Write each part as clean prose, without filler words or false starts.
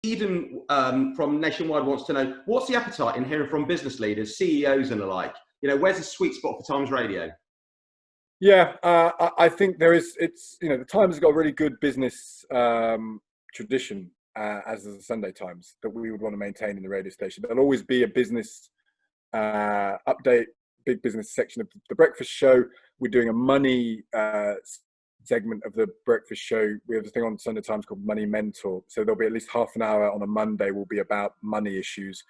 Eden from Nationwide wants to know, what's the appetite in hearing from business leaders, CEOs and the like? You know, where's the sweet spot for Times Radio? Yeah, I think there is. It's, you know, the Times has got a really good business tradition, as does the Sunday Times, that we would want to maintain in the radio station. There'll always be a business update, big business section of the breakfast show. We're doing a money segment of the breakfast show. We have a thing on Sunday Times called Money Mentor. So there'll be at least half an hour on a Monday will be about money issues,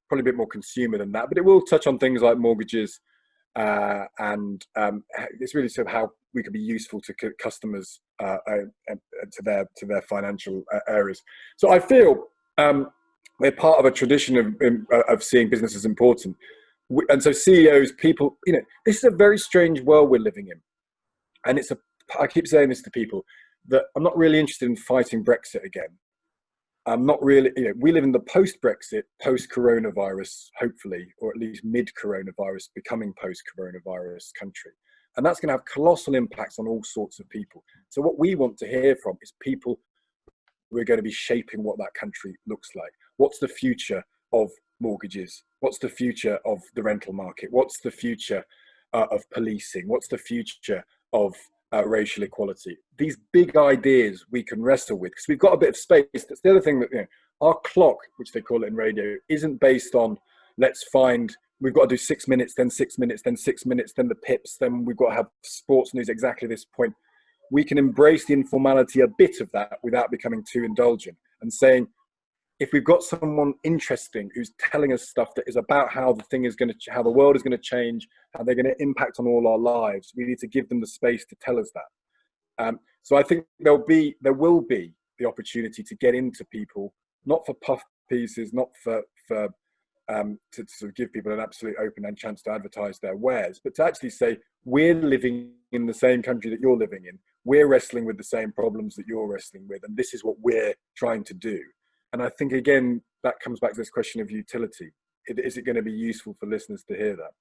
probably a bit more consumer than that, but it will touch on things like mortgages. And it's really sort of how we can be useful to customers to their financial areas. So I feel we're part of a tradition of seeing business as important. And so CEOs, people, you know, this is a very strange world we're living in. And I keep saying this to people, that I'm not really interested in fighting Brexit again. I'm not really, you know, we live in the post-Brexit, post-coronavirus, hopefully, or at least mid-coronavirus, becoming post-coronavirus country. And that's going to have colossal impacts on all sorts of people. So what we want to hear from is people who are going to be shaping what that country looks like. What's the future of mortgages? What's the future of the rental market? What's the future of policing? What's the future of racial equality? These big ideas we can wrestle with, because we've got a bit of space. That's the other thing, that, you know, our clock, which they call it in radio, isn't based on, we've got to do 6 minutes, then 6 minutes, then 6 minutes, then the pips, then we've got to have sports news exactly this point. We can embrace the informality, a bit of that, without becoming too indulgent, and saying, if we've got someone interesting who's telling us stuff that is about how the world is going to change, how they're going to impact on all our lives, we need to give them the space to tell us that. So I think there will be the opportunity to get into people, not for puff pieces, not to sort of give people an absolute open-end chance to advertise their wares, but to actually say, we're living in the same country that you're living in. We're wrestling with the same problems that you're wrestling with, and this is what we're trying to do. And I think, again, that comes back to this question of utility. Is it going to be useful for listeners to hear that?